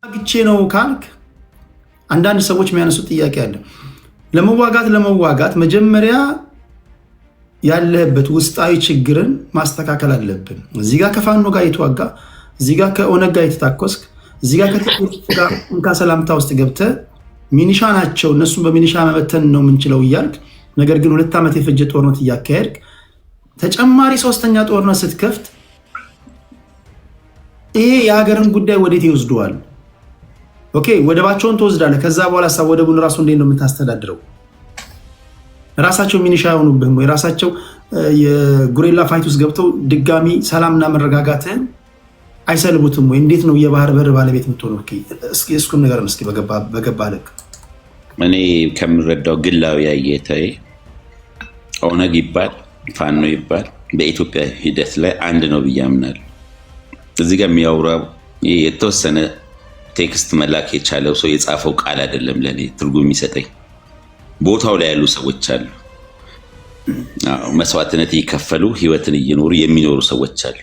ግቼ ነው ካልክ አንዳንድ ሰዎች የሚያነሱት ጥያቄ አለ። ለመዋጋት መጀመሪያ ያለበት ውስጣዊ ችግርን ማስተካከል አለብን። እዚህ ጋር ከፋኖ ጋር የተዋጋ እዚህ ጋር ከኦነግ ጋር የተታኮስክ እዚህ ጋር ከቴክኖሎጂ ጋር እንካ ሰላምታ ውስጥ ገብተህ ሚኒሻ ናቸው እነሱን በሚኒሻ መበተን ነው የምንችለው እያልክ ነገር ግን 2 ዓመት የፈጀ ጦርነት እያካሄድክ ተጨማሪ ሶስተኛ ጦርነት ስትከፍት ይሄ የሀገርን ጉዳይ ወዴት ይወስደዋል? ኦኬ ወደባቸውን ትወስዳለህ። ከዛ በኋላ ወደቡን ራሱ እንዴት ነው የምታስተዳድረው? ራሳቸው ሚኒሻ የሆኑብህም ወይ ራሳቸው የጉሬላ ፋይት ውስጥ ገብተው ድጋሚ ሰላምና መረጋጋትን አይሰልቡትም ወይ? እንዴት ነው የባህር በር ባለቤት የምትሆነው? እስኪ እስኩን ነገር እስኪ በገባ ልክ እኔ ከምረዳው ግላዊ አየታዬ ኦነግ ይባል ፋኖ ይባል በኢትዮጵያ ሂደት ላይ አንድ ነው ብዬ አምናለሁ። እዚህ ጋር የሚያወራው የተወሰነ ቴክስት መላክ የቻለው ሰው የጻፈው ቃል አይደለም ለኔ ትርጉም የሚሰጠኝ። ቦታው ላይ ያሉ ሰዎች አሉ፣ መስዋዕትነት እየከፈሉ ህይወትን እየኖሩ የሚኖሩ ሰዎች አሉ።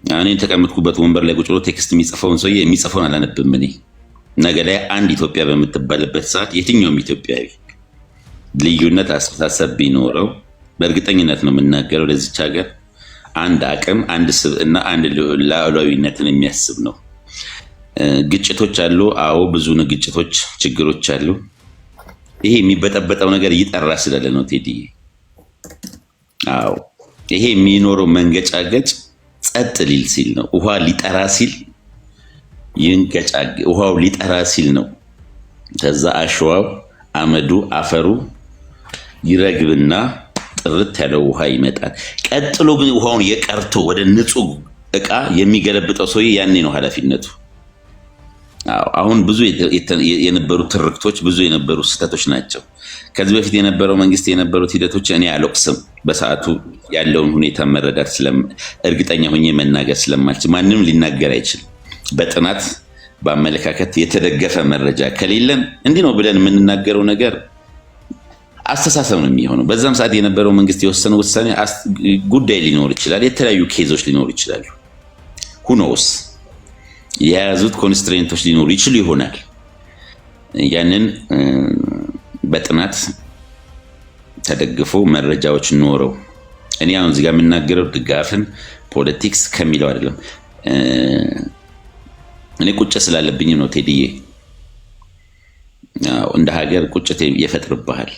እኔ ተቀምጥኩበት ወንበር ላይ ቁጭ ብሎ ቴክስት የሚጽፈውን ሰውዬ የሚጽፈውን አላነብም። እኔ ነገ ላይ አንድ ኢትዮጵያ በምትባልበት ሰዓት የትኛውም ኢትዮጵያዊ ልዩነት አስተሳሰብ ቢኖረው በእርግጠኝነት ነው የምናገረው ለዚች ሀገር አንድ አቅም፣ አንድ ስብዕና፣ አንድ ሉዓላዊነትን የሚያስብ ነው። ግጭቶች አሉ። አዎ ብዙ ግጭቶች፣ ችግሮች አሉ። ይሄ የሚበጠበጠው ነገር እየጠራ ስለለ ነው ቴዲ። አዎ ይሄ የሚኖረው መንገጫገጭ ጸጥ ሊል ሲል ነው። ውሃ ሊጠራ ሲል ውሃው ሊጠራ ሲል ነው። ከዛ አሸዋው፣ አመዱ፣ አፈሩ ይረግብና ጥርት ያለው ውሃ ይመጣል። ቀጥሎ ግን ውሃውን የቀርቶ ወደ ንጹህ እቃ የሚገለብጠው ሰውዬ ያኔ ነው ኃላፊነቱ። አሁን ብዙ የነበሩ ትርክቶች፣ ብዙ የነበሩ ስህተቶች ናቸው። ከዚህ በፊት የነበረው መንግስት የነበሩት ሂደቶች እኔ አልወቅስም። በሰዓቱ ያለውን ሁኔታ መረዳት እርግጠኛ ሆኜ መናገር ስለማልችል ማንም ሊናገር አይችልም። በጥናት በአመለካከት የተደገፈ መረጃ ከሌለን እንዲህ ነው ብለን የምንናገረው ነገር አስተሳሰብ ነው የሚሆነው። በዛም ሰዓት የነበረው መንግስት የወሰነው ውሳኔ ጉዳይ ሊኖር ይችላል፣ የተለያዩ ኬዞች ሊኖሩ ይችላሉ። ሁኖስ የያዙት ኮንስትሬንቶች ሊኖሩ ይችሉ ይሆናል። ያንን በጥናት ተደግፎ መረጃዎች ኖረው እኔ አሁን እዚህ ጋር የምናገረው ድጋፍን ፖለቲክስ ከሚለው አይደለም። እኔ ቁጭት ስላለብኝ ነው ቴዲዬ። እንደ ሀገር ቁጭት ይፈጥርብሃል።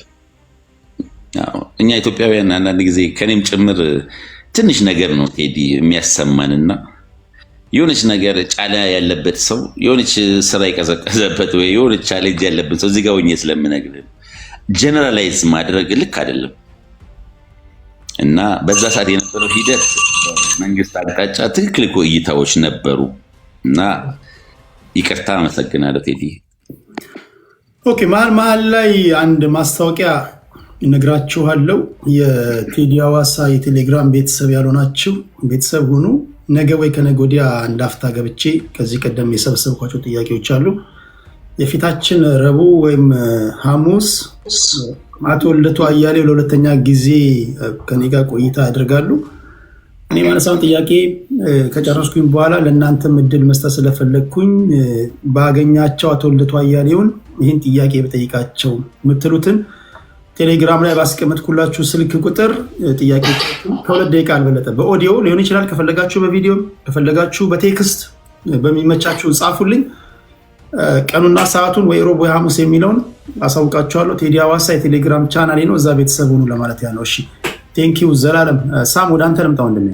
እኛ ኢትዮጵያውያን አንዳንድ ጊዜ ከኔም ጭምር ትንሽ ነገር ነው ቴዲ የሚያሰማንና የሆነች ነገር ጫላ ያለበት ሰው የሆነች ስራ የቀዘቀዘበት ወይ የሆነች ቻሌንጅ ያለበት ሰው እዚህ ጋር ሆኜ ስለምነግርህ ጀነራላይዝ ማድረግ ልክ አይደለም። እና በዛ ሰዓት የነበረው ሂደት መንግስት አቅጣጫ ትክክል እኮ እይታዎች ነበሩ። እና ይቅርታ አመሰግናለሁ ቴዲ። ኦኬ መሀል ላይ አንድ ማስታወቂያ እነግራችኋለሁ። የቴዲ አዋሳ የቴሌግራም ቤተሰብ ያልሆናችሁ ቤተሰብ ሁኑ። ነገ ወይ ከነገ ወዲያ አንድ አፍታ ገብቼ ከዚህ ቀደም የሰበሰብኳቸው ጥያቄዎች አሉ። የፊታችን ረቡዕ ወይም ሐሙስ አቶ ልደቱ አያሌው ለሁለተኛ ጊዜ ከኔ ጋር ቆይታ ያደርጋሉ። እኔ ማነሳውን ጥያቄ ከጨረስኩኝ በኋላ ለእናንተም እድል መስጠት ስለፈለግኩኝ ባገኛቸው አቶ ልደቱ አያሌውን ይህን ጥያቄ በጠይቃቸው የምትሉትን ቴሌግራም ላይ ባስቀመጥኩላችሁ ስልክ ቁጥር ጥያቄ ከ2 ደቂቃ አልበለጠ በኦዲዮ ሊሆን ይችላል፣ ከፈለጋችሁ በቪዲዮ ከፈለጋችሁ በቴክስት በሚመቻችሁ ጻፉልኝ። ቀኑና ሰዓቱን ወይ ሮብ ወይ ሐሙስ የሚለውን አሳውቃችኋለሁ። ቴዲ አዋሳ የቴሌግራም ቻናሌ ነው፣ እዛ ቤተሰብ ሁኑ ለማለት ያለው። እሺ ቴንኪው ዘላለም። ሳም ወደ አንተ ልምጣ ወንድሜ።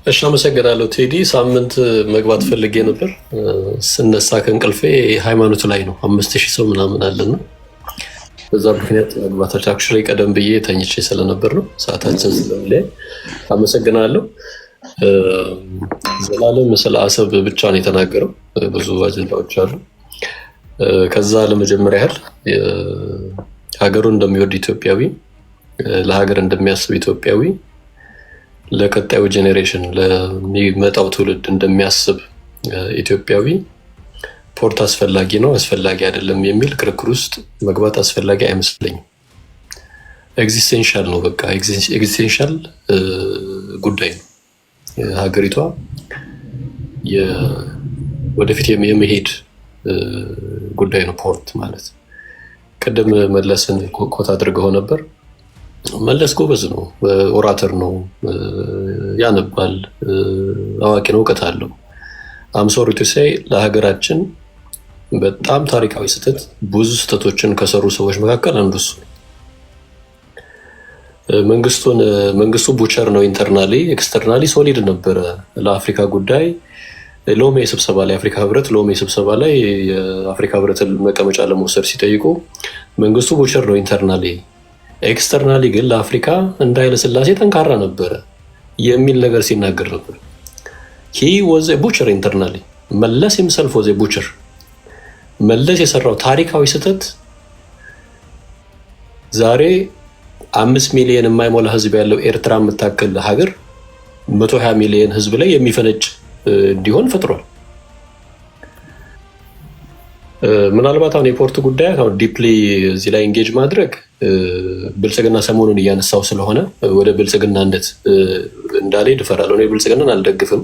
እሺ አመሰግናለሁ ቴዲ። ሳምንት መግባት ፈልጌ ነበር፣ ስነሳ ከእንቅልፌ ሃይማኖት ላይ ነው 5000 ሰው ምናምን አለና በዛ ምክንያት መግባታችን አክቹዋሊ ቀደም ብዬ ተኝቼ ስለነበር ነው ሰዓታችን ስለሚለይ አመሰግናለሁ። ዘላለም ስለ አሰብ ብቻ ነው የተናገረው፣ ብዙ አጀንዳዎች አሉ። ከዛ ለመጀመሪያ ያህል ሀገሩን እንደሚወድ ኢትዮጵያዊ፣ ለሀገር እንደሚያስብ ኢትዮጵያዊ፣ ለቀጣዩ ጄኔሬሽን ለሚመጣው ትውልድ እንደሚያስብ ኢትዮጵያዊ ፖርት አስፈላጊ ነው አስፈላጊ አይደለም የሚል ክርክር ውስጥ መግባት አስፈላጊ አይመስለኝም። ኤግዚስቴንሻል ነው፣ በቃ ኤግዚስቴንሻል ጉዳይ ነው። ሀገሪቷ ወደፊት የመሄድ ጉዳይ ነው ፖርት ማለት። ቅድም መለስን ኮት አድርገው ነበር። መለስ ጎበዝ ነው፣ ኦራተር ነው፣ ያነባል፣ አዋቂ ነው፣ እውቀት አለው። አምሶሪ ቱ ሴይ ለሀገራችን በጣም ታሪካዊ ስህተት፣ ብዙ ስህተቶችን ከሰሩ ሰዎች መካከል አንዱ እሱ። መንግስቱ ቡቸር ነው፣ ኢንተርናሊ ኤክስተርናሊ ሶሊድ ነበረ። ለአፍሪካ ጉዳይ ሎሜ ስብሰባ ላይ የአፍሪካ ህብረት ሎሜ ስብሰባ ላይ የአፍሪካ ህብረትን መቀመጫ ለመውሰድ ሲጠይቁ መንግስቱ ቡቸር ነው ኢንተርናሊ፣ ኤክስተርናሊ ግን ለአፍሪካ እንደ ኃይለ ሥላሴ ጠንካራ ነበረ የሚል ነገር ሲናገር ነበር። ሂ ወዝ ኤ ቡቸር ኢንተርናሊ። መለስ ሂምሰልፍ ወዝ ኤ ቡቸር። መለስ የሰራው ታሪካዊ ስህተት ዛሬ 5 ሚሊዮን የማይሞላ ህዝብ ያለው ኤርትራ የምታክል ሀገር 120 ሚሊዮን ህዝብ ላይ የሚፈነጭ እንዲሆን ፈጥሯል። ምናልባት አሁን የፖርት ጉዳይ አሁን ዲፕሊ እዚህ ላይ ኢንጌጅ ማድረግ ብልጽግና ሰሞኑን እያነሳው ስለሆነ ወደ ብልጽግናነት እንዳልሄድ እፈራለሁ። እኔ ብልጽግናን አልደግፍም፣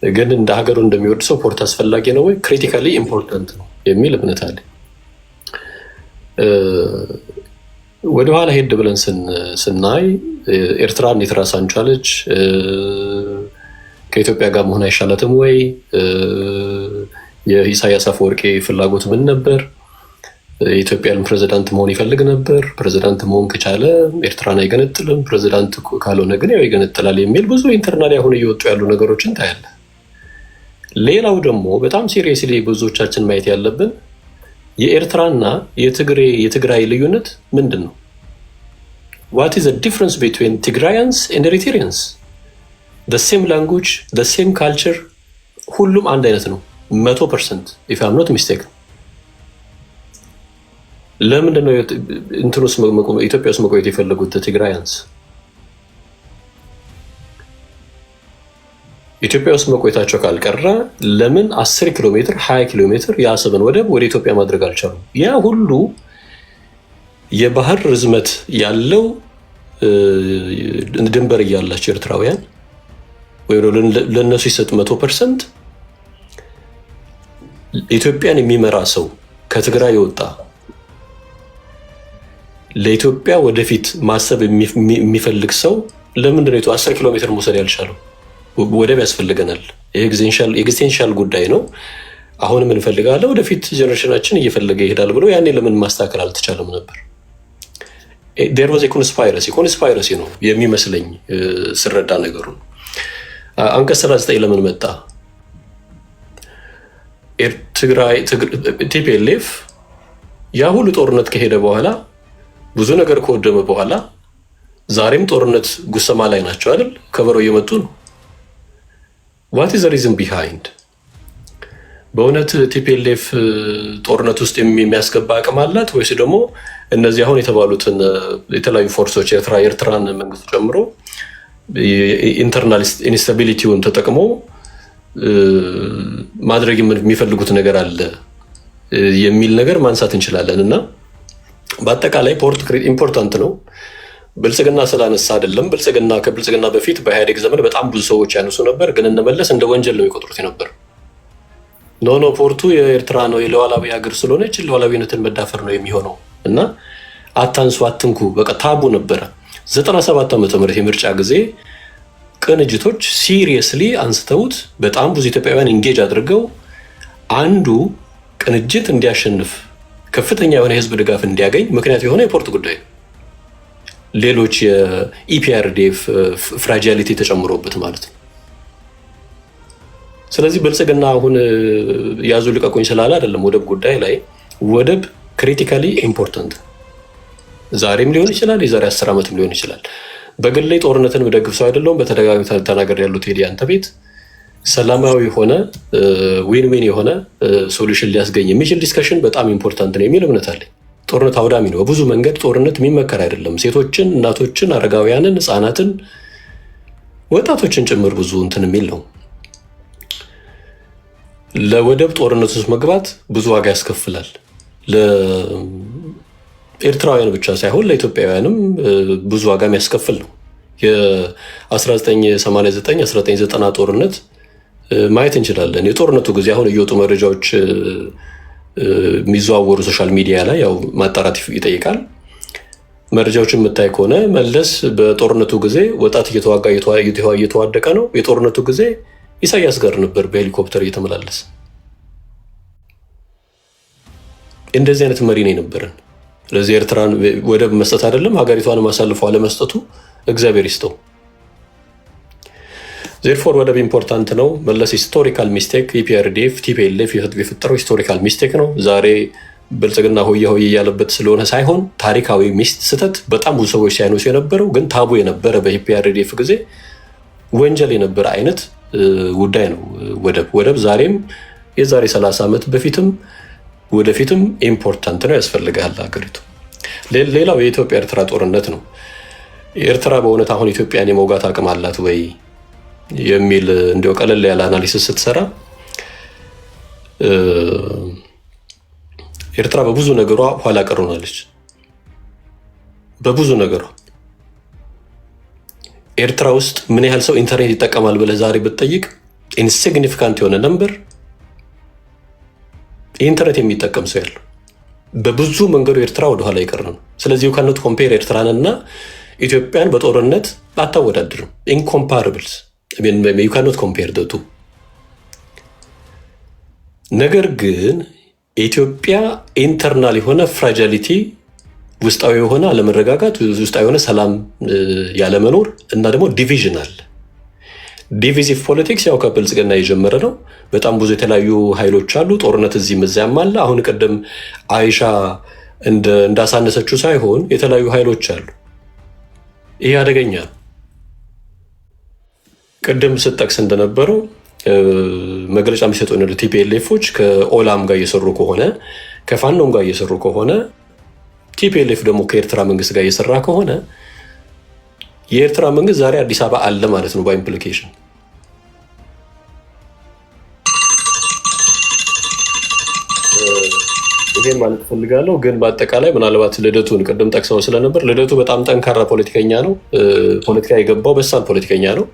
ግን እንደ ሀገሩ እንደሚወድ ሰው ፖርት አስፈላጊ ነው ወይ ክሪቲካሊ ኢምፖርታንት ነው የሚል እምነት አለ። ወደኋላ ሄድ ብለን ስናይ ኤርትራ እንዴት ራሷን ቻለች? ከኢትዮጵያ ጋር መሆን አይሻላትም ወይ? የኢሳያስ አፈወርቂ ፍላጎት ምን ነበር? የኢትዮጵያን ፕሬዚዳንት መሆን ይፈልግ ነበር። ፕሬዚዳንት መሆን ከቻለ ኤርትራን አይገነጥልም፣ ፕሬዚዳንት ካልሆነ ግን ያው ይገነጥላል የሚል ብዙ ኢንተርናሊ አሁን እየወጡ ያሉ ነገሮችን ታያለ። ሌላው ደግሞ በጣም ሲሪየስሊ ብዙዎቻችን ማየት ያለብን የኤርትራና የትግራይ ልዩነት ምንድን ነው? ዋት ኢዝ ዘ ዲፍረንስ ቢትዊን ትግራያንስ ኤንድ ኤሪትሪያንስ? the same language, the same culture፣ ሁሉም አንድ አይነት ነው 100% if I'm not mistaken። ለምንድን ነው ኢትዮጵያ ውስጥ መቆየት የፈለጉት ትግራያንስ? ኢትዮጵያ ውስጥ መቆየታቸው ካልቀረ ለምን 10 ኪሎ ሜትር 20 ኪሎ ሜትር የአሰብን ወደብ ወደ ኢትዮጵያ ማድረግ አልቻሉም? ያ ሁሉ የባህር ርዝመት ያለው ድንበር እያላቸው ኤርትራውያን ወይ ለነሱ ይሰጥ 100% ኢትዮጵያን የሚመራ ሰው ከትግራይ የወጣ ለኢትዮጵያ ወደፊት ማሰብ የሚፈልግ ሰው ለምንድን ነው 10 ኪሎ ሜትር መውሰድ ያልቻለው? ወደብ ያስፈልገናል። ኤግዚስቴንሻል ጉዳይ ነው። አሁንም እንፈልጋለን፣ ወደፊት ጀነሬሽናችን እየፈለገ ይሄዳል ብሎ ያኔ ለምን ማስተካከል አልተቻለም ነበር? ዴር ዋዝ ኮንስፓይረሲ ነው የሚመስለኝ ስረዳ ነገሩ። አንቀጽ 39 ለምን መጣ? ትግራይ ቲፒኤልኤፍ ያ ሁሉ ጦርነት ከሄደ በኋላ ብዙ ነገር ከወደመ በኋላ ዛሬም ጦርነት ጉሰማ ላይ ናቸው አይደል? ከበሮ እየመጡ ነው። ዋት ኢዝ ዘ ሪዝን ቢሃይንድ? በእውነት ቲፒኤልኤፍ ጦርነት ውስጥ የሚያስገባ አቅም አላት ወይስ ደግሞ እነዚህ አሁን የተባሉትን የተለያዩ ፎርሶች የኤርትራን መንግስት ጨምሮ ኢንተርናል ኢንስታቢሊቲውን ተጠቅሞ ማድረግ የሚፈልጉት ነገር አለ የሚል ነገር ማንሳት እንችላለን። እና በአጠቃላይ ፖርት ኢምፖርታንት ነው። ብልጽግና ስላነሳ አይደለም። ከብልጽግና በፊት በኢህአዴግ ዘመን በጣም ብዙ ሰዎች ያነሱ ነበር፣ ግን እነመለስ እንደ ወንጀል ነው የሚቆጥሩት ነበር። ኖ ፖርቱ የኤርትራ ነው፣ የሉዓላዊ ሀገር ስለሆነች ሉዓላዊነትን መዳፈር ነው የሚሆነው እና አታንሱ፣ አትንኩ፣ በቃ ታቡ ነበረ። 97 ዓመተ ምህረት የምርጫ ጊዜ ቅንጅቶች ሲሪየስሊ አንስተውት በጣም ብዙ ኢትዮጵያውያን ኢንጌጅ አድርገው አንዱ ቅንጅት እንዲያሸንፍ ከፍተኛ የሆነ የህዝብ ድጋፍ እንዲያገኝ ምክንያት የሆነ የፖርት ጉዳይ ነው። ሌሎች የኢፒአርዲኤፍ ፍራጃሊቲ ተጨምሮበት ማለት ነው። ስለዚህ ብልጽግና አሁን ያዙ ልቀቁኝ ስላለ አይደለም። ወደብ ጉዳይ ላይ ወደብ ክሪቲካሊ ኢምፖርታንት ዛሬም ሊሆን ይችላል፣ የዛሬ 10 ዓመትም ሊሆን ይችላል። በግል ላይ ጦርነትን በደግፍ ሰው አይደለሁም። በተደጋጋሚ ተናገር ያሉት ሄዲ አንተ ቤት ሰላማዊ የሆነ ዊን ዊን የሆነ ሶሉሽን ሊያስገኝ የሚችል ዲስከሽን በጣም ኢምፖርታንት ነው የሚል እምነት አለኝ። ጦርነት አውዳሚ ነው። በብዙ መንገድ ጦርነት የሚመከር አይደለም። ሴቶችን፣ እናቶችን፣ አረጋውያንን፣ ህፃናትን፣ ወጣቶችን ጭምር ብዙ እንትን የሚል ነው። ለወደብ ጦርነት ውስጥ መግባት ብዙ ዋጋ ያስከፍላል። ለኤርትራውያን ብቻ ሳይሆን ለኢትዮጵያውያንም ብዙ ዋጋ የሚያስከፍል ነው። የ1989 1990 ጦርነት ማየት እንችላለን። የጦርነቱ ጊዜ አሁን እየወጡ መረጃዎች የሚዘዋወሩ ሶሻል ሚዲያ ላይ ያው ማጣራት ይጠይቃል። መረጃዎችን የምታይ ከሆነ መለስ በጦርነቱ ጊዜ ወጣት እየተዋጋ እየተዋደቀ ነው። የጦርነቱ ጊዜ ኢሳያስ ጋር ነበር በሄሊኮፕተር እየተመላለሰ። እንደዚህ አይነት መሪ ነው የነበረን። ስለዚህ ኤርትራን ወደብ መስጠት አይደለም ሀገሪቷን አሳልፎ አለመስጠቱ እግዚአብሔር ይስጠው። ዜርፎር ወደብ ኢምፖርታንት ነው። መለስ ሂስቶሪካል ሚስቴክ ኢፒአርዲኤፍ ቲፒኤልኤፍ የፈጠረው ሂስቶሪካል ሚስቴክ ነው። ዛሬ ብልጽግና ሆያ ሆይ ያለበት ስለሆነ ሳይሆን ታሪካዊ ስህተት በጣም ብዙ ሰዎች ሳይነሱ የነበረው ግን ታቡ የነበረ በኢፒአርዲኤፍ ጊዜ ወንጀል የነበረ አይነት ጉዳይ ነው። ወደብ ዛሬም የዛሬ 30 ዓመት በፊትም ወደፊትም ኢምፖርታንት ነው፣ ያስፈልጋል ሀገሪቱ። ሌላው የኢትዮጵያ ኤርትራ ጦርነት ነው። ኤርትራ በእውነት አሁን ኢትዮጵያን የመውጋት አቅም አላት ወይ የሚል እንዲያው ቀለል ያለ አናሊሲስ ስትሰራ ኤርትራ በብዙ ነገሯ ኋላ ቀር ሆናለች። በብዙ ነገሯ ኤርትራ ውስጥ ምን ያህል ሰው ኢንተርኔት ይጠቀማል ብለህ ዛሬ ብትጠይቅ ኢንሲግኒፊካንት የሆነ ነምበር ኢንተርኔት የሚጠቀም ሰው ያለው። በብዙ መንገዱ ኤርትራ ወደኋላ ይቀር ነው። ስለዚህ ካኖት ኮምፔር ኤርትራን እና ኢትዮጵያን በጦርነት አታወዳድርም። ኢንኮምፓራብልስ ዩ ካኖት ኮምፔር ደቱ። ነገር ግን ኢትዮጵያ ኢንተርናል የሆነ ፍራጃሊቲ፣ ውስጣዊ የሆነ አለመረጋጋት፣ ውስጣዊ የሆነ ሰላም ያለመኖር እና ደግሞ ዲቪዥን አለ። ዲቪዚቭ ፖለቲክስ ያው ከብልጽግና የጀመረ ነው። በጣም ብዙ የተለያዩ ኃይሎች አሉ። ጦርነት እዚህም እዚያም አለ። አሁን ቅድም አይሻ እንዳሳነሰችው ሳይሆን የተለያዩ ኃይሎች አሉ። ይሄ አደገኛ ነው። ቅድም ስጠቅስ እንደነበረው መግለጫ የሚሰጡ ቲፒኤልኤፎች ከኦላም ጋር እየሰሩ ከሆነ ከፋኖም ጋር እየሰሩ ከሆነ ቲፒኤልኤፍ ደግሞ ከኤርትራ መንግስት ጋር እየሰራ ከሆነ የኤርትራ መንግስት ዛሬ አዲስ አበባ አለ ማለት ነው በኢምፕሊኬሽን። ይሄን ማለት ፈልጋለሁ። ግን በአጠቃላይ ምናልባት ልደቱን ቅድም ጠቅሰው ስለነበር ልደቱ በጣም ጠንካራ ፖለቲከኛ ነው። ፖለቲካ የገባው በሳል ፖለቲከኛ ነው።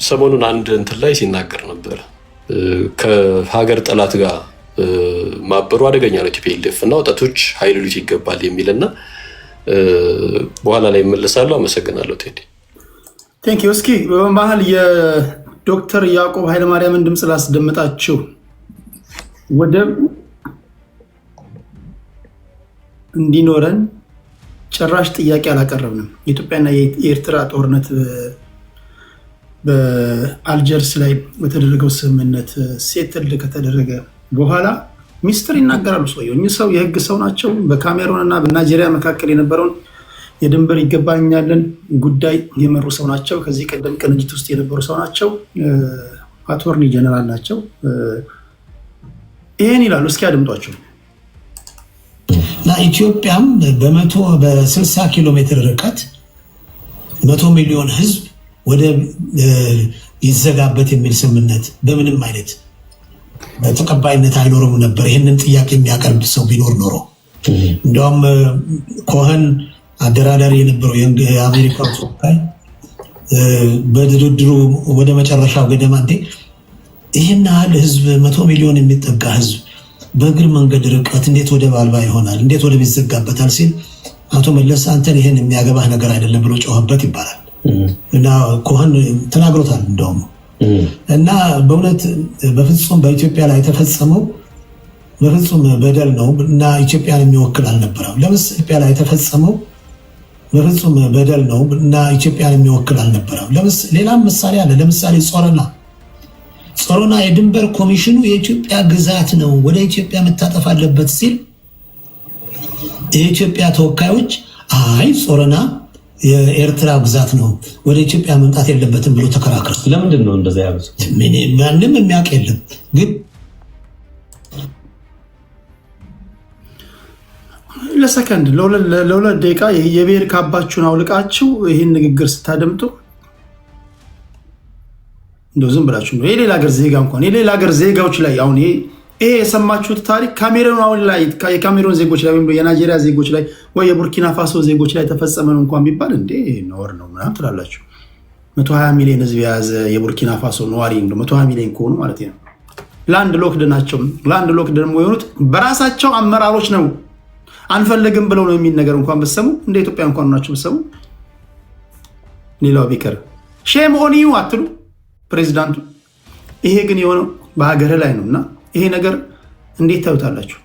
ሰሞኑን አንድ እንትን ላይ ሲናገር ነበር ከሀገር ጠላት ጋር ማበሩ አደገኛ ነው ቲፒኤልኤፍ እና ወጣቶች ኃይል ሊሉት ይገባል የሚልና በኋላ ላይ እመለሳለሁ። አመሰግናለሁ ቴዲ። ቴንክ ዩ። እስኪ በመሀል የዶክተር ያዕቆብ ኃይለማርያምን ድምፅ ላስደምጣችሁ። ወደብ እንዲኖረን ጭራሽ ጥያቄ አላቀረብንም። የኢትዮጵያና የኤርትራ ጦርነት በአልጀርስ ላይ በተደረገው ስምምነት ሴትል ከተደረገ በኋላ ሚስጥር ይናገራሉ። ሰውየው እኚህ ሰው የህግ ሰው ናቸው። በካሜሮን እና በናይጄሪያ መካከል የነበረውን የድንበር ይገባኛልን ጉዳይ የመሩ ሰው ናቸው። ከዚህ ቀደም ቅንጅት ውስጥ የነበሩ ሰው ናቸው። አቶርኒ ጀነራል ናቸው። ይሄን ይላሉ። እስኪ አድምጧቸው። ኢትዮጵያም በ60 ኪሎ ሜትር ርቀት 100 ሚሊዮን ህዝብ ወደ ይዘጋበት የሚል ስምምነት በምንም አይነት ተቀባይነት አይኖርም ነበር። ይህንን ጥያቄ የሚያቀርብ ሰው ቢኖር ኖሮ እንዲያውም ኮኸን አደራዳሪ የነበረው የአሜሪካ ተወካይ በድርድሩ ወደ መጨረሻው ገደማ ይህን ያህል ህዝብ 100 ሚሊዮን የሚጠጋ ህዝብ በእግር መንገድ ርቀት እንዴት ወደብ አልባ ይሆናል? እንዴት ወደብ ይዘጋበታል? ሲል አቶ መለስ አንተን ይህን የሚያገባህ ነገር አይደለም ብሎ ጮኸበት ይባላል እና ኮኸን ተናግሮታል እንደውም እና በእውነት በፍጹም በኢትዮጵያ ላይ የተፈጸመው በፍጹም በደል ነው እና ኢትዮጵያን የሚወክል አልነበረም። ለምሳሌ ኢትዮጵያ ላይ የተፈጸመው በፍጹም በደል ነው እና ኢትዮጵያን የሚወክል አልነበረም። ሌላም ምሳሌ አለ። ለምሳሌ ጾረና የድንበር ኮሚሽኑ የኢትዮጵያ ግዛት ነው፣ ወደ ኢትዮጵያ መታጠፍ አለበት ሲል የኢትዮጵያ ተወካዮች አይ ጾረና የኤርትራ ግዛት ነው፣ ወደ ኢትዮጵያ መምጣት የለበትም ብሎ ተከራክረው። ለምንድን ነው እንደዛ ያሉት? ማንም የሚያውቅ የለም። ግን ለሰከንድ ለሁለት ደቂቃ የብሔር ካባችሁን አውልቃችሁ ይህን ንግግር ስታደምጡ እንደው ዝም ብላችሁ ነው። የሌላ ሀገር ዜጋ እንኳን የሌላ ሀገር ዜጋዎች ላይ አሁን ይሄ የሰማችሁት ታሪክ ካሜሮን አሁን ላይ የካሜሮን ዜጎች ላይ ወይም የናይጄሪያ ዜጎች ላይ ወይ የቡርኪና ፋሶ ዜጎች ላይ ተፈጸመ ነው እንኳን ቢባል እንዴ ነውር ነው ምናምን ትላላችሁ። 120 ሚሊዮን ህዝብ የያዘ የቡርኪና ፋሶ ነዋሪ 120 ሚሊዮን ከሆኑ ማለት ነው ላንድ ሎክድ ናቸው። ላንድ ሎክድ ደግሞ የሆኑት በራሳቸው አመራሮች ነው። አንፈልግም ብለው ነው የሚል ነገር እንኳን ብትሰሙ እንደ ኢትዮጵያ እንኳን ናቸው ብትሰሙ ሌላው ቢቀር ሼም ኦን ዩ አትሉ ፕሬዚዳንቱ። ይሄ ግን የሆነው በሀገር ላይ ነው እና ይሄ ነገር እንዴት ታዩታላችሁ?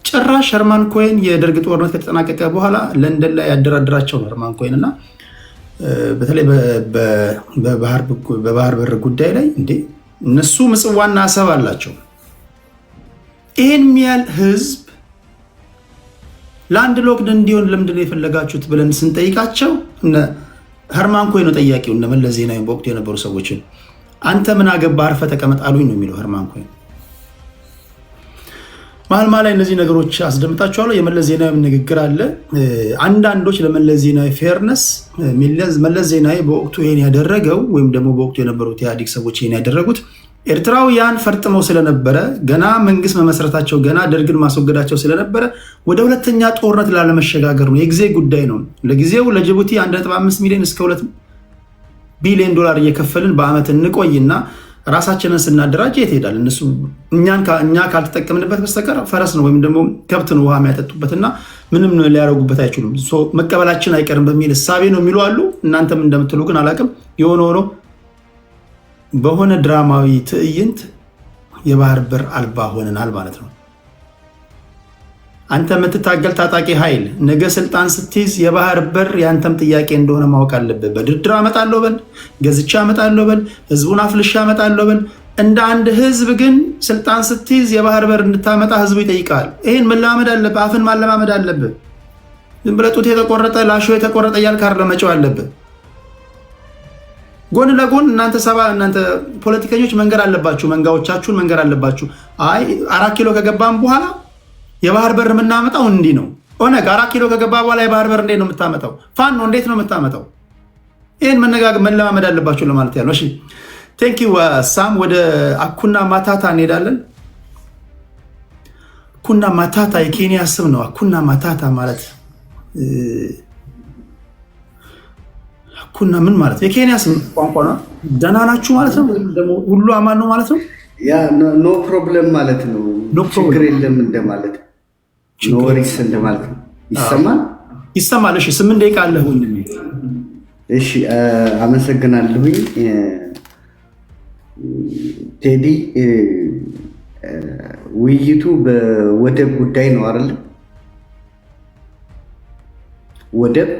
ጭራሽ ሄርማን ኮይን የደርግ ጦርነት ከተጠናቀቀ በኋላ ለንደን ላይ ያደራድራቸው ነው ሄርማን ኮይን እና በተለይ በባህር በር ጉዳይ ላይ እንዴ እነሱ ምጽዋና አሰብ አላቸው። ይሄን የሚያል ህዝብ ላንድ ሎክድ እንዲሆን ለምንድን ነው የፈለጋችሁት ብለን ስንጠይቃቸው ሄርማን ኮይን ነው ጠያቂው። እነ መለስ ዜናዊ በወቅቱ የነበሩ ሰዎችን አንተ ምን አገባህ አርፈህ ተቀመጥ አሉኝ ነው የሚለው ሄርማን ኮይን። መሀል ላይ እነዚህ ነገሮች አስደምጣችኋለሁ። የመለስ ዜናዊ ንግግር አለ። አንዳንዶች ለመለስ ዜናዊ ፌርነስ መለስ ዜናዊ በወቅቱ ይሄን ያደረገው ወይም ደግሞ በወቅቱ የነበሩት የኢህአዴግ ሰዎች ይሄን ያደረጉት ኤርትራውያን ፈርጥመው ስለነበረ ገና መንግስት መመስረታቸው ገና ደርግን ማስወገዳቸው ስለነበረ ወደ ሁለተኛ ጦርነት ላለመሸጋገር ነው። የጊዜ ጉዳይ ነው። ለጊዜው ለጅቡቲ 1.5 ሚሊዮን እስከ 2 ቢሊዮን ዶላር እየከፈልን በአመት እንቆይና ራሳችንን ስናደራጅ የት ሄዳል? እነሱ እኛ ካልተጠቀምንበት በስተቀር ፈረስ ነው ወይም ደግሞ ከብት ነው ውሃ የሚያጠጡበትና ምንም ሊያደርጉበት አይችሉም። መቀበላችን አይቀርም በሚል እሳቤ ነው የሚሉ አሉ። እናንተም እንደምትሉ ግን አላውቅም። የሆነ ሆኖ በሆነ ድራማዊ ትዕይንት የባህር በር አልባ ሆነናል ማለት ነው። አንተ የምትታገል ታጣቂ ኃይል ነገ ስልጣን ስትይዝ የባህር በር ያንተም ጥያቄ እንደሆነ ማወቅ አለብህ። በድርድር አመጣለሁ በል፣ ገዝቻ አመጣለሁ በል፣ ህዝቡን አፍልሻ አመጣለሁ በል። እንደ አንድ ህዝብ ግን ስልጣን ስትይዝ የባህር በር እንድታመጣ ህዝቡ ይጠይቃል። ይህን መለማመድ አለብህ። አፍን ማለማመድ አለብህ። ዝም ብለህ ጡት የተቆረጠ ላሾ የተቆረጠ እያልክ አይደለም መጫው አለብህ። ጎን ለጎን እናንተ ፖለቲከኞች መንገር አለባችሁ፣ መንጋዎቻችሁን መንገር አለባችሁ። አይ 4 ኪሎ ከገባም በኋላ የባህር በር የምናመጣው እንዲህ ነው። ኦነግ 4 ኪሎ ከገባ በኋላ የባህር በር እንዴት ነው የምታመጣው? ፋኖ እንዴት ነው የምታመጣው? ይህን መለማመድ አለባችሁ ለማለት ያለው። እሺ ቴንክ ዩ ሳም። ወደ አኩና ማታታ እንሄዳለን። አኩና ማታታ የኬንያ ስም ነው። አኩና ማታታ ማለት አኩና ምን ማለት የኬንያ ስም ቋንቋ ነው። ደህና ናችሁ ማለት ነው። ደግሞ ሁሉ አማን ነው ማለት ነው። ያ ኖ ፕሮብለም ማለት ነው። ችግር የለም እንደማለት ነው። ኖ ወሪስ እንደማለት ነው። ይሰማል? ይሰማል። እሺ 8 ደቂቃ አለ ወንድሜ። እሺ አመሰግናለሁኝ ቴዲ። ውይይቱ በወደብ ጉዳይ ነው አይደል? ወደብ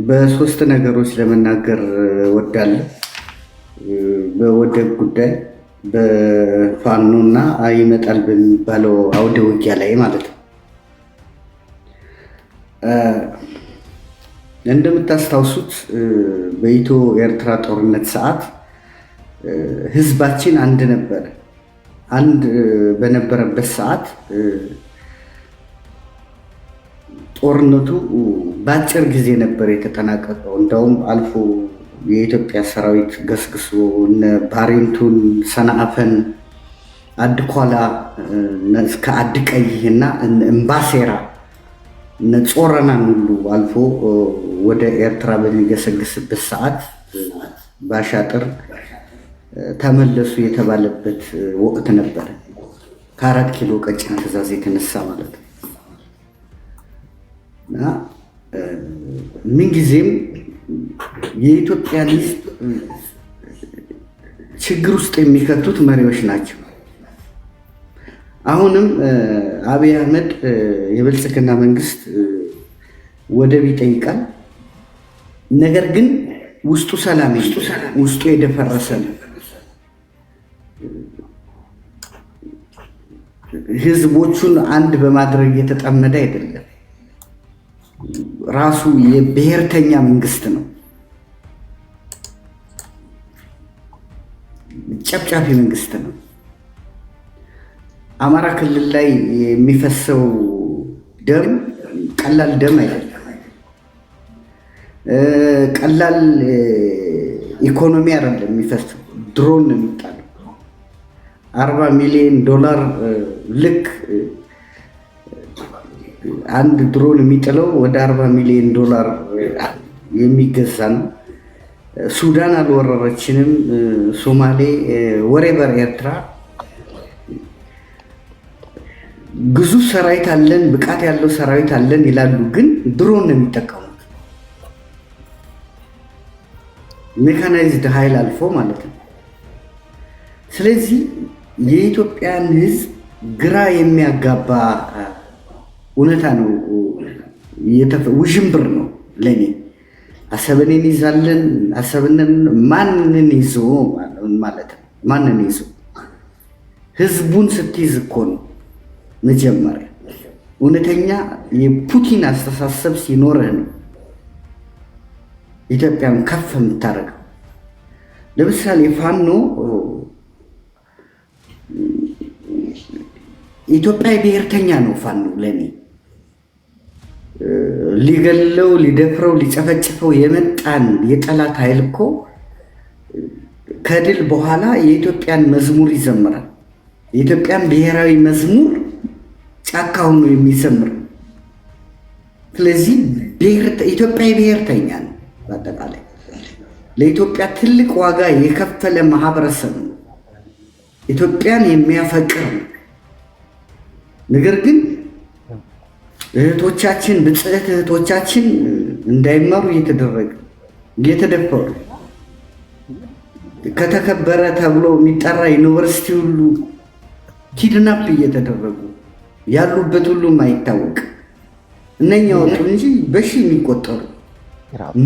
በሶስት ነገሮች ለመናገር ወዳለሁ። በወደብ ጉዳይ በፋኖና ይመጣል በሚባለው አውደ ውጊያ ላይ ማለት ነው። እንደምታስታውሱት በኢትዮ ኤርትራ ጦርነት ሰዓት ህዝባችን አንድ ነበረ። አንድ በነበረበት ሰዓት ጦርነቱ በአጭር ጊዜ ነበር የተጠናቀቀው። እንደውም አልፎ የኢትዮጵያ ሰራዊት ገስግሶ እነ ባሬንቱን፣ ሰንዓፈን፣ አድኳላ እስከ አድቀይ እና እምባሴራ እነ ጾረናን ሁሉ አልፎ ወደ ኤርትራ በሚገሰግስበት ሰዓት ባሻጥር ተመለሱ የተባለበት ወቅት ነበረ። ከ4 ኪሎ ቀጭን ትዕዛዝ የተነሳ ማለት ነው። እና ምንጊዜም የኢትዮጵያን ሕዝብ ችግር ውስጥ የሚከቱት መሪዎች ናቸው። አሁንም አብይ አህመድ የብልጽግና መንግስት ወደብ ይጠይቃል። ነገር ግን ውስጡ ሰላም ውስጡ የደፈረሰ ነው። ህዝቦቹን አንድ በማድረግ የተጠመደ አይደለም። ራሱ የብሔርተኛ መንግስት ነው። ጨፍጫፊ መንግስት ነው። አማራ ክልል ላይ የሚፈሰው ደም ቀላል ደም አይደለም። ቀላል ኢኮኖሚ አይደለም የሚፈሰው። ድሮን ነው የሚጣለው። 40 ሚሊዮን ዶላር ልክ አንድ ድሮን የሚጥለው ወደ 40 ሚሊዮን ዶላር የሚገዛ ነው። ሱዳን አልወረረችንም። ሶማሌ ወሬበር ኤርትራ ግዙፍ ሰራዊት አለን፣ ብቃት ያለው ሰራዊት አለን ይላሉ፣ ግን ድሮን ነው የሚጠቀሙት። ሜካናይዝድ ኃይል አልፎ ማለት ነው። ስለዚህ የኢትዮጵያን ሕዝብ ግራ የሚያጋባ እውነታ ነው፣ ውዥንብር ነው ለኔ። አሰብን እንይዛለን፣ አሰብንን ማንን ይዞ ማለት ነው? ማንን ይዞ? ህዝቡን ስትይዝ እኮ ነው መጀመሪያ። እውነተኛ የፑቲን አስተሳሰብ ሲኖርህ ነው ኢትዮጵያን ከፍ የምታደርገው። ለምሳሌ ፋኖ ኢትዮጵያ ብሔርተኛ ነው። ፋኖ ለኔ ሊገለው ሊደፍረው ሊጨፈጭፈው የመጣን የጠላት ኃይል እኮ ከድል በኋላ የኢትዮጵያን መዝሙር ይዘምራል። የኢትዮጵያን ብሔራዊ መዝሙር ጫካ ሆኖ የሚዘምር። ስለዚህ ኢትዮጵያዊ ብሔርተኛ ነው። በአጠቃላይ ለኢትዮጵያ ትልቅ ዋጋ የከፈለ ማህበረሰብ ነው። ኢትዮጵያን የሚያፈቅር ነው። ነገር ግን እህቶቻችን ብጽዕት እህቶቻችን እንዳይመሩ እየተደፈሩ ከተከበረ ተብሎ የሚጠራ ዩኒቨርሲቲ ሁሉ ኪድናፕ እየተደረጉ ያሉበት ሁሉም አይታወቅ። እነኛ ወጡ እንጂ በሺ የሚቆጠሩ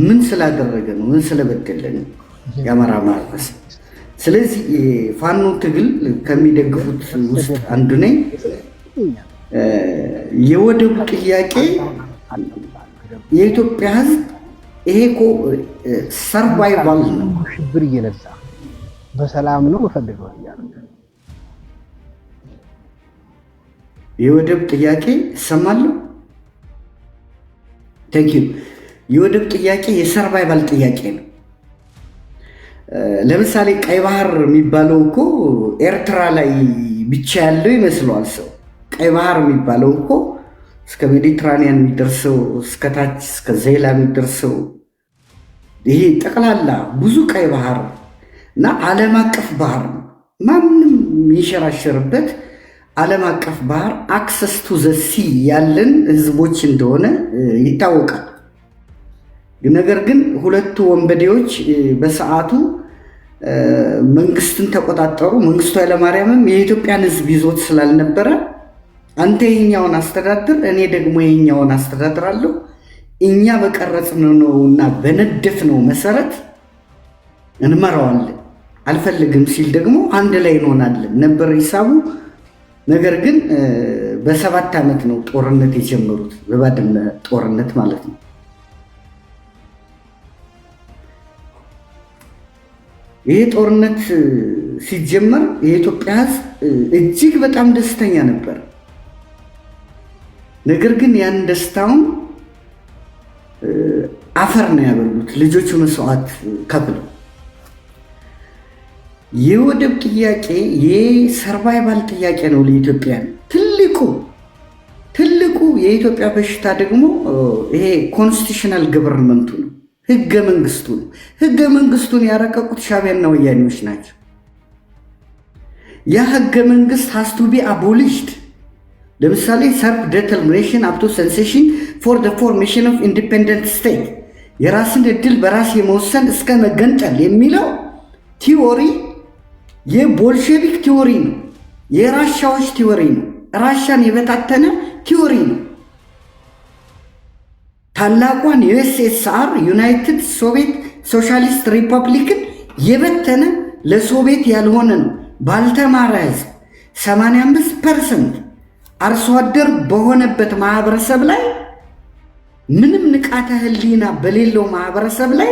ምን ስላደረገ ነው? ምን ስለበደለ ነው የአማራ ማህበረሰብ? ስለዚህ የፋኖ ትግል ከሚደግፉት ውስጥ አንዱ ነኝ። የወደቡ ጥያቄ የኢትዮጵያ ሕዝብ ይሄ እኮ ሰርቫይቫል ነው። ሽብር እየነዛ በሰላም ነው ፈልገው ያለው የወደብ ጥያቄ እሰማለሁ። ቴንክ ዩ። የወደብ ጥያቄ የሰርቫይቫል ጥያቄ ነው። ለምሳሌ ቀይ ባህር የሚባለው እኮ ኤርትራ ላይ ብቻ ያለው ይመስለዋል ሰው። ቀይ ባህር የሚባለው እኮ እስከ ሜዲትራኒያን የሚደርሰው እስከ ታች እስከ ዜላ የሚደርሰው ይሄ ጠቅላላ ብዙ ቀይ ባህር እና ዓለም አቀፍ ባህር ነው። ማንም የሚንሸራሸርበት ዓለም አቀፍ ባህር አክሰስ ቱ ዘ ሲ ያለን ህዝቦች እንደሆነ ይታወቃል። ነገር ግን ሁለቱ ወንበዴዎች በሰዓቱ መንግስትን ተቆጣጠሩ። መንግስቱ ኃይለማርያምም የኢትዮጵያን ህዝብ ይዞት ስላልነበረ አንተ ይሄኛውን አስተዳድር፣ እኔ ደግሞ ይሄኛውን አስተዳድራለሁ፣ እኛ በቀረጽነው እና በነደፍነው መሰረት እንመራዋለን፣ አልፈልግም ሲል ደግሞ አንድ ላይ እንሆናለን ነበር ሂሳቡ። ነገር ግን በ7 ዓመት ነው ጦርነት የጀመሩት፣ በባድመ ጦርነት ማለት ነው። ይሄ ጦርነት ሲጀመር የኢትዮጵያ ህዝብ እጅግ በጣም ደስተኛ ነበር። ነገር ግን ያን ደስታውን አፈር ነው ያበሉት ልጆቹ መስዋዕት ከፍለው። የወደብ ጥያቄ የሰርቫይቫል ጥያቄ ነው ለኢትዮጵያ። ትልቁ የኢትዮጵያ በሽታ ደግሞ ይሄ ኮንስቲቱሽናል ገቨርንመንቱ ነው፣ ህገ መንግስቱ ነው። ህገ መንግስቱን ያረቀቁት ሻዕቢያና ወያኔዎች ናቸው። ያ ህገ መንግስት has to be abolished። ለምሳሌ ሰልፍ ዴተርሚኔሽን አፕ ቱ ሴሴሽን ፎር ዘ ፎርሜሽን ኦፍ ኢንዲፔንደንት ስቴት፣ የራስን እድል በራስ የመወሰን እስከ መገንጠል የሚለው ቲዎሪ የቦልሼቪክ ቲዎሪ ነው፣ የራሻዎች ቲዎሪ ነው፣ ራሻን የበታተነ ቲዎሪ ነው። ታላቋን ዩኤስኤስአር ዩናይትድ ሶቪየት ሶሻሊስት ሪፐብሊክን የበተነ ለሶቪየት ያልሆነ ነው። ባልተማረ ህዝብ 85% አርሶ አደር በሆነበት ማህበረሰብ ላይ ምንም ንቃተ ህሊና በሌለው ማህበረሰብ ላይ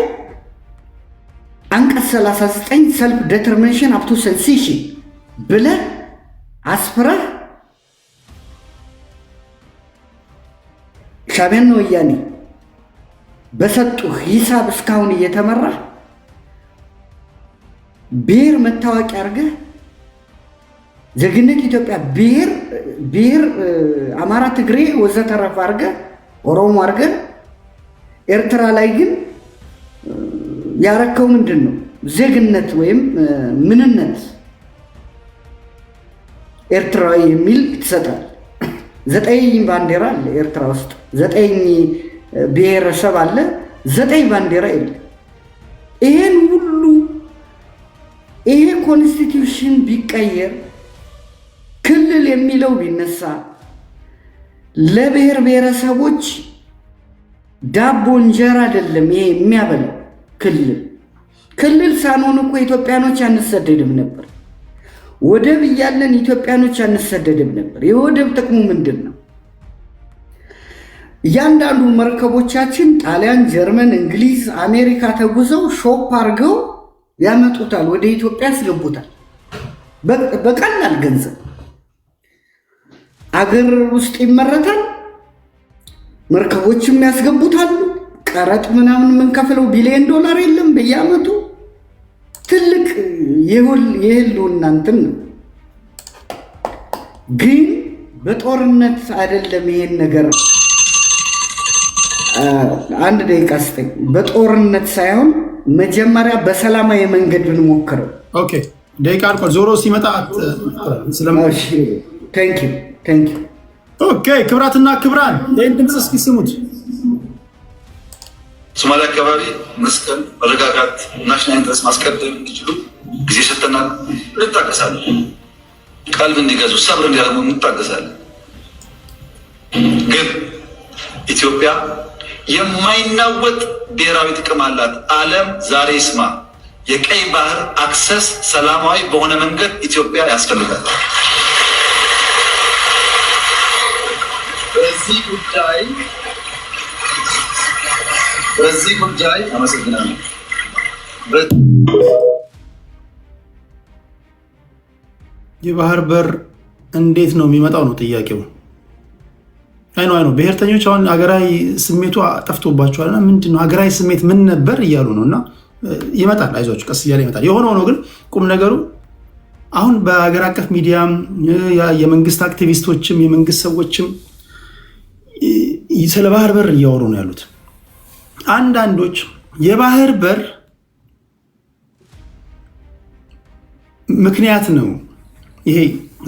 አንቀጽ 39 ሰልፍ ዴተርሚኔሽን አፕ ቱ ሴሴሽን ብለህ አስፍረህ ሻዕቢያና ወያኔ በሰጡ ሂሳብ እስካሁን እየተመራ ብሔር መታወቂያ አድርገህ ዜግነት ኢትዮጵያ ብሔር አማራ፣ ትግሬ ወዘተረፈ አድርገህ ኦሮሞ አድርገህ ኤርትራ ላይ ግን ያረከው ምንድነው? ዜግነት ወይም ምንነት ኤርትራዊ የሚል ትሰጣል። 9 ባንዲራ አለ ኤርትራ ውስጥ 9 ብሔረሰብ አለ፣ 9 ባንዲራ የለም። ይሄን ሁሉ ይሄ ኮንስቲትዩሽን ቢቀየር ክልል የሚለው ቢነሳ ለብሔር ብሔረሰቦች ዳቦ እንጀራ አይደለም ይሄ የሚያበላው ክልል ሳንሆን እኮ ኢትዮጵያኖች አንሰደድም ነበር። ወደብ እያለን ኢትዮጵያኖች አንሰደድም ነበር። የወደብ ጥቅሙ ምንድን ነው? እያንዳንዱ መርከቦቻችን ጣሊያን፣ ጀርመን፣ እንግሊዝ፣ አሜሪካ ተጉዘው ሾፕ አድርገው ያመጡታል፣ ወደ ኢትዮጵያ ያስገቡታል በቀላል ገንዘብ። አገር ውስጥ ይመረታል፣ መርከቦችም ያስገቡታል። ቀረጥ ምናምን የምንከፍለው $1 ቢሊዮን የለም በየዓመቱ። ትልቅ የህልውና እንትን ነው። ግን በጦርነት አይደለም ይሄን ነገር አንድ ደቂቃ ስጠኝ። በጦርነት ሳይሆን መጀመሪያ በሰላማዊ መንገድ ብንሞክረው። ኦኬ ደቂቃ አልቋል። ዞሮ ሲመጣ ቴንክ ዩ። ኦኬ ክብራትና ክብራን ይህን ድምፅ እስኪ ስሙት። ሶማሊያ አካባቢ መስቀል መረጋጋት ናሽናል ኢንትረስት ማስቀደም እንዲችሉ ጊዜ ሰጥተናል። እንታገሳለን። ቀልብ እንዲገዙ ሰብር እንዲያደርጉ እንታገሳለን። ግን ኢትዮጵያ የማይናወጥ ብሔራዊ ጥቅም አላት። ዓለም ዛሬ ይስማ። የቀይ ባህር አክሰስ ሰላማዊ በሆነ መንገድ ኢትዮጵያ ያስፈልጋል። በዚህ ጉዳይ አመሰግናለሁ። የባህር በር እንዴት ነው የሚመጣው ነው ጥያቄው። አይኖ ብሔርተኞች አሁን ሀገራዊ ስሜቱ ጠፍቶባቸዋልና ምንድነው ሀገራዊ ስሜት ምን ነበር እያሉ ነው። እና ይመጣል፣ አይዟችሁ ቀስ እያለ ይመጣል። የሆነ ሆኖ ግን ቁም ነገሩ አሁን በሀገር አቀፍ ሚዲያም የመንግስት አክቲቪስቶችም የመንግስት ሰዎችም ስለ ባህር በር እያወሩ ነው ያሉት። አንዳንዶች የባህር በር ምክንያት ነው ይሄ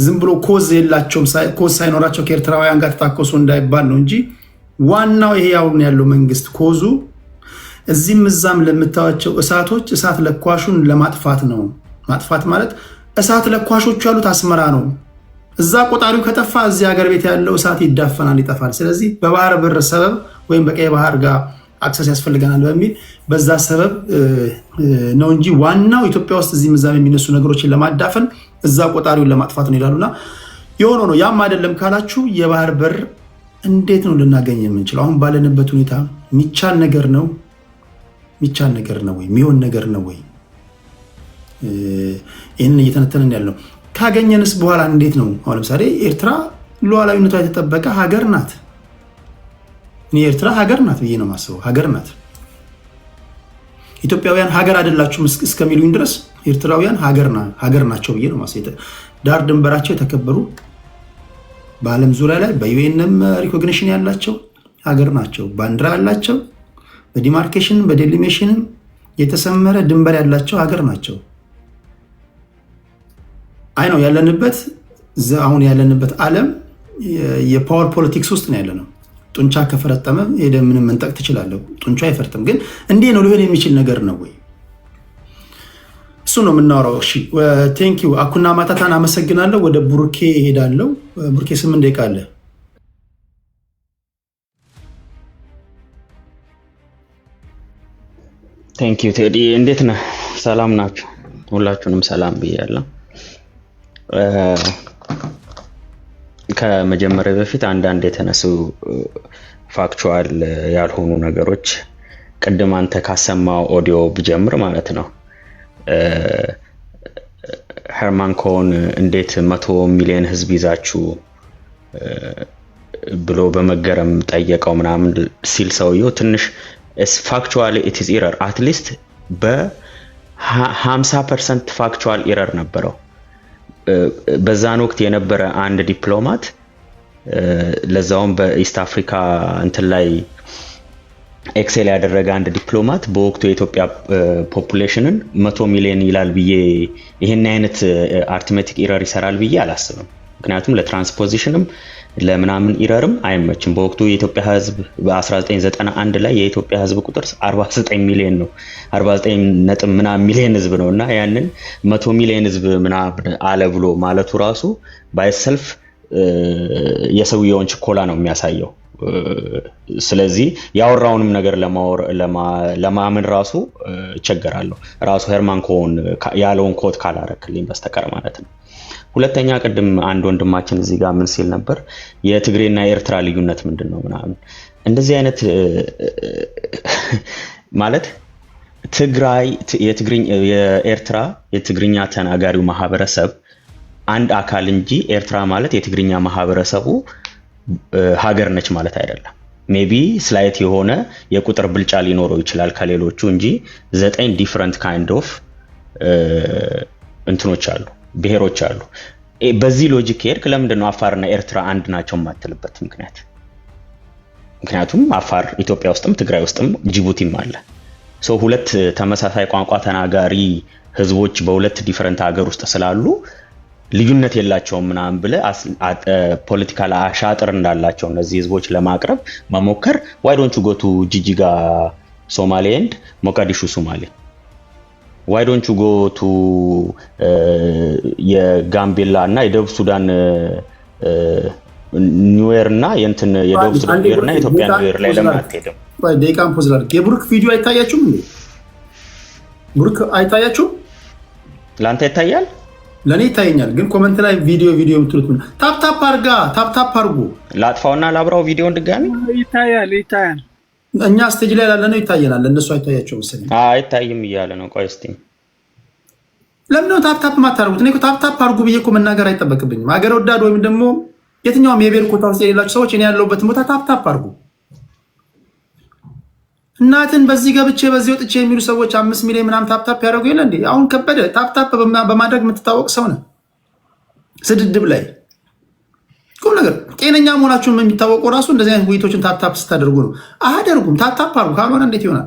ዝም ብሎ ኮዝ የላቸውም፣ ኮዝ ሳይኖራቸው ከኤርትራውያን ጋር ተታኮሱ እንዳይባል ነው እንጂ ዋናው ይሄ አሁን ያለው መንግስት ኮዙ እዚህም እዛም ለምታዋቸው እሳቶች እሳት ለኳሹን ለማጥፋት ነው። ማጥፋት ማለት እሳት ለኳሾቹ ያሉት አስመራ ነው። እዛ ቆጣሪው ከጠፋ እዚህ ሀገር ቤት ያለው እሳት ይዳፈናል፣ ይጠፋል። ስለዚህ በባህር በር ሰበብ ወይም በቀይ ባህር ጋር አክሰስ ያስፈልገናል በሚል በዛ ሰበብ ነው እንጂ ዋናው ኢትዮጵያ ውስጥ እዚህ ምዛም የሚነሱ ነገሮችን ለማዳፈን እዛ ቆጣሪውን ለማጥፋት ነው ይላሉና የሆነ ነው። ያም አይደለም ካላችሁ የባህር በር እንዴት ነው ልናገኝ የምንችለው? አሁን ባለንበት ሁኔታ የሚቻል ነገር ነው ወይ? የሚሆን ነገር ነው ወይ? ይህንን እየተነተንን ያለው ካገኘንስ በኋላ እንዴት ነው? አሁን ለምሳሌ ኤርትራ ሉዓላዊነቷ የተጠበቀ ሀገር ናት። እኔ ኤርትራ ሀገር ናት ብዬ ነው የማስበው። ሀገር ናት። ኢትዮጵያውያን ሀገር አይደላችሁም እስከሚሉኝ ድረስ ኤርትራውያን ሀገር ናቸው ብዬ ነው የማስበው። ዳር ድንበራቸው የተከበሩ በዓለም ዙሪያ ላይ በዩኤንም ሪኮግኒሽን ያላቸው ሀገር ናቸው። ባንዲራ ያላቸው በዲማርኬሽን በዴሊሜሽንም የተሰመረ ድንበር ያላቸው ሀገር ናቸው። አይ ነው ያለንበት አሁን ያለንበት ዓለም የፓወር ፖለቲክስ ውስጥ ነው ያለነው። ጡንቻ ከፈረጠመ ሄደ ምንም መንጠቅ ትችላለህ። ጡንቻ አይፈርጥም። ግን እንዴ ነው ሊሆን የሚችል ነገር ነው ወይ? እሱ ነው የምናወራው። እሺ ቴንክ ዩ አኩና ማታታን አመሰግናለሁ። ወደ ቡርኬ እሄዳለሁ። ቡርኬ 8 ደቂቃ አለ። ቴንክ ዩ ቴዲ፣ እንዴት ነህ? ሰላም ናችሁ? ሁላችሁንም ሰላም ብያለሁ። ከመጀመሪያ በፊት አንዳንድ የተነሱ ፋክቹዋል ያልሆኑ ነገሮች ቅድም አንተ ካሰማው ኦዲዮ ብጀምር ማለት ነው። ሄርማን ኮን እንዴት 100 ሚሊዮን ህዝብ ይዛችሁ ብሎ በመገረም ጠየቀው ምናምን ሲል ሰውየው ትንሽ ፋክቹዋሊ ኢት ኢዝ ኢረር አትሊስት በ50% ፋክቹዋል ኢረር ነበረው። በዛን ወቅት የነበረ አንድ ዲፕሎማት ለዛውም በኢስት አፍሪካ እንትን ላይ ኤክሴል ያደረገ አንድ ዲፕሎማት በወቅቱ የኢትዮጵያ ፖፑሌሽንን 100 ሚሊዮን ይላል ብዬ ይሄን አይነት አርትሜቲክ ኢረር ይሰራል ብዬ አላስብም። ምክንያቱም ለትራንስፖዚሽንም ለምናምን ኢረርም አይመችም። በወቅቱ የኢትዮጵያ ህዝብ በ1991 ላይ የኢትዮጵያ ህዝብ ቁጥር 49 ሚሊዮን ነው። 49 ነጥብ ምናምን ሚሊዮን ህዝብ ነው እና ያንን 100 ሚሊዮን ህዝብ ምናምን አለ ብሎ ማለቱ ራሱ ባይሰልፍ የሰውየውን ችኮላ ነው የሚያሳየው። ስለዚህ ያወራውንም ነገር ለማመን ራሱ እቸገራለሁ፣ ራሱ ሄርማን ኮን ያለውን ኮት ካላረክልኝ በስተቀር ማለት ነው። ሁለተኛ ቅድም አንድ ወንድማችን እዚህ ጋር ምን ሲል ነበር፣ የትግሬና የኤርትራ ልዩነት ምንድነው ምናምን። እንደዚህ አይነት ማለት ትግራይ የኤርትራ የትግርኛ ተናጋሪው ማህበረሰብ አንድ አካል እንጂ ኤርትራ ማለት የትግርኛ ማህበረሰቡ ሀገር ነች ማለት አይደለም። ሜቢ ስላይት የሆነ የቁጥር ብልጫ ሊኖረው ይችላል ከሌሎቹ እንጂ 9 ዲፈረንት ካይንድ ኦፍ እንትኖች አሉ፣ ብሔሮች አሉ። በዚህ ሎጂክ ሄድክ ለምንድን ነው አፋርና ኤርትራ አንድ ናቸው የማትልበት ምክንያት? ምክንያቱም አፋር ኢትዮጵያ ውስጥም ትግራይ ውስጥም ጅቡቲም አለ። ሶ ሁለት ተመሳሳይ ቋንቋ ተናጋሪ ህዝቦች በሁለት ዲፈረንት ሀገር ውስጥ ስላሉ ልዩነት የላቸውም ምናምን ብለ ፖለቲካል አሻጥር እንዳላቸው እነዚህ ህዝቦች ለማቅረብ መሞከር why don't you go to ጂጂጋ ሶማሌ and ሞቃዲሾ ሶማሌ? why don't you go to የጋምቤላ እና የደቡብ ሱዳን ኒውዌር እና የደቡብ ሱዳን ኒውዌር እና የኢትዮጵያ ኒውዌር ላይ ለምን አትሄድም? ደቂቃን ፖዝ ላድርግ። የብሩክ ቪዲዮ አይታያችሁም እንዴ? ብሩክ አይታያችሁም? ለአንተ ይታያል? ለኔ ይታየኛል። ግን ኮመንት ላይ ቪዲዮ የምትሉት ምን? ታፕ አርጉ። ላጥፋውና ላብራው ቪዲዮን ድጋሚ። ይታያል። እኛ ስቴጅ ላይ ያለ ነው ይታየናል። ለነሱ አይታያቸው መሰለኝ። አይታይም እያለ ነው። ቆይ እስቲ ለምን ነው ታፕ ማታርጉት? እኔ ታፕ አርጉ ብዬ እኮ መናገር አይጠበቅብኝም። ሀገር ወዳድ ወይም ደግሞ የትኛውም የብሔር ኮታ ውስጥ የሌላቸው ሰዎች እኔ ያለሁበትን ቦታ ታፕ አርጉ። እናትን በዚህ ገብቼ በዚህ ወጥቼ የሚሉ ሰዎች 5 ሚሊዮን ምናምን ታፕ ያደርጉ የለ እንዴ? አሁን ከበደ ታፕ በማድረግ የምትታወቅ ሰው ነህ። ስድድብ ላይ ቁም ነገር ጤነኛ መሆናችሁን የሚታወቀው ራሱ እንደዚህ አይነት ውይይቶችን ታፕ ስታደርጉ ነው። አያደርጉም። ታፕ አርጉ። ካልሆነ እንዴት ይሆናል?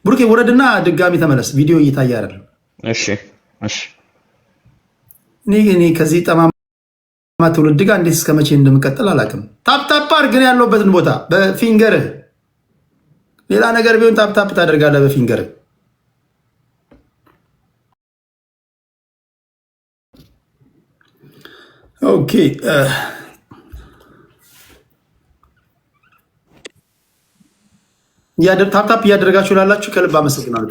ብሩኬ ወረድና ድጋሚ ተመለስ። ቪዲዮ እየታየ አይደለም። እሺ እኔ ከዚህ ጠማማ ትውልድ ጋር እንዴት እስከ መቼ እንደምቀጥል አላውቅም። ታፕ አርግ ግን ያለውበትን ቦታ በፊንገርህ ሌላ ነገር ቢሆን ታፕ ታደርጋለህ በፊንገር። ኦኬ ታፕ እያደረጋችሁ ላላችሁ ከልብ አመሰግናለሁ።